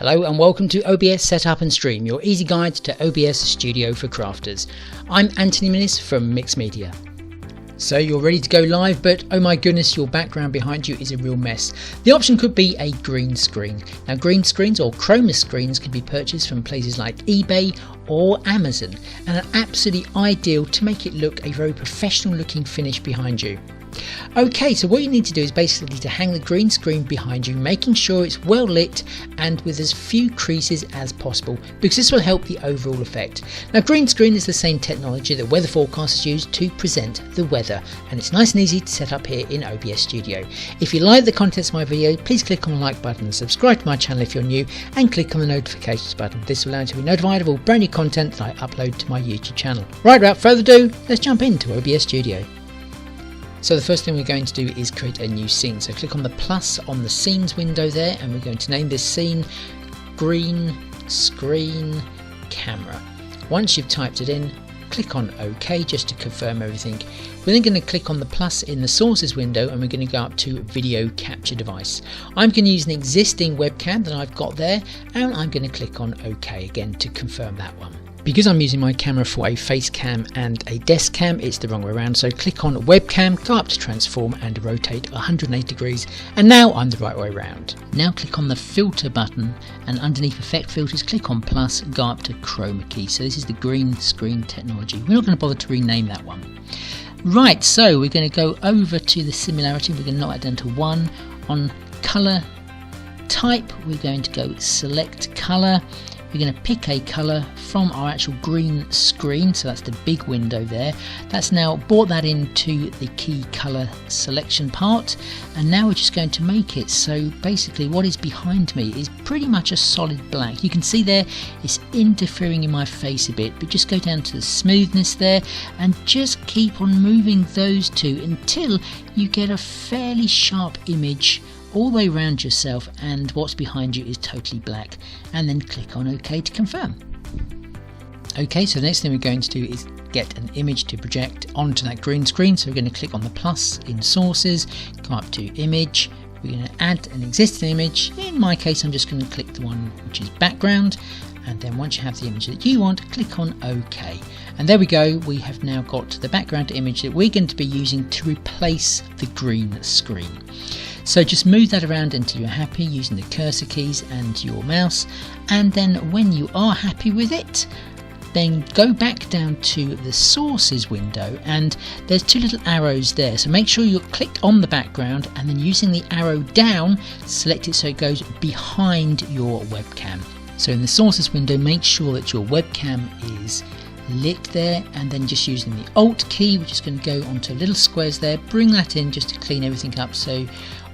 Hello and welcome to OBS Setup and Stream, your easy guide to OBS Studio for crafters. I'm Anthony Minnis from Mix Media. So you're ready to go live, but oh my goodness, your background behind you is a real mess. The option could be a green screen. Now green screens or chroma screens can be purchased from places like eBay or Amazon and are absolutely ideal to make it look a very professional looking finish behind you. Okay, so what you need to do is basically to hang the green screen behind you, making sure it's well lit and with as few creases as possible, because this will help the overall effect. Now green screen is the same technology that weather forecasters use to present the weather, and it's nice and easy to set up here in OBS Studio. If you like the contents of my video, please click on the like button, subscribe to my channel if you're new, and click on the notifications button. This will allow you to be notified of all brand new content that I upload to my YouTube channel. Right, without further ado, let's jump into OBS Studio. So the first thing we're going to do is create a new scene. So click on the plus on the scenes window there, and we're going to name this scene Green Screen Camera. Once you've typed it in, click on OK just to confirm everything. We're then going to click on the plus in the sources window and we're going to go up to video capture device. I'm going to use an existing webcam that I've got there, and I'm going to click on OK again to confirm that one. Because I'm using my camera for a face cam and a desk cam, it's the wrong way around, so click on webcam, go up to transform and rotate 180 degrees, and now I'm the right way around. Now click on the filter button, and underneath effect filters click on plus, go up to chroma key. So this is the green screen technology. We're not going to bother to rename that one. Right, so we're going to go over to the similarity, we're going to knock that down to 1. On colour type, we're going to go select colour. We're going to pick a colour from our actual green screen, so that's the big window there. That's now brought that into the key colour selection part, and now we're just going to make it so basically what is behind me is pretty much a solid black. You can see there it's interfering in my face a bit, but just go down to the smoothness there and just keep on moving those two until you get a fairly sharp image all the way around yourself and what's behind you is totally black, and then click on OK to confirm. Okay, so the next thing we're going to do is get an image to project onto that green screen, so we're going to click on the plus in sources, go up to image, we're going to add an existing image. In my case I'm just going to click the one which is background, and then once you have the image that you want, click on OK. And there we go, we have now got the background image that we're going to be using to replace the green screen. So just move that around until you're happy using the cursor keys and your mouse, and then when you are happy with it, then go back down to the sources window, and there's two little arrows there, so make sure you're clicked on the background and then using the arrow down select it so it goes behind your webcam. So in the sources window, make sure that your webcam is lit there, and then just using the Alt key we're just going to go onto little squares there, bring that in just to clean everything up so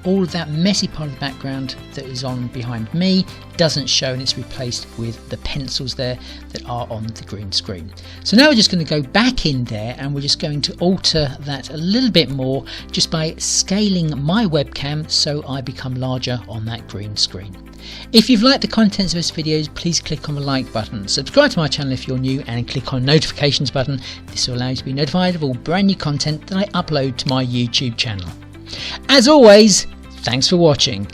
all of that messy part of the background that is on behind me doesn't show, and it's replaced with the pencils there that are on the green screen. So now we're just going to go back in there and we're just going to alter that a little bit more just by scaling my webcam so I become larger on that green screen. If you've liked the contents of this video, please click on the like button, subscribe to my channel if you're new, and click on the notifications button. This will allow you to be notified of all brand new content that I upload to my YouTube channel. As always, thanks for watching.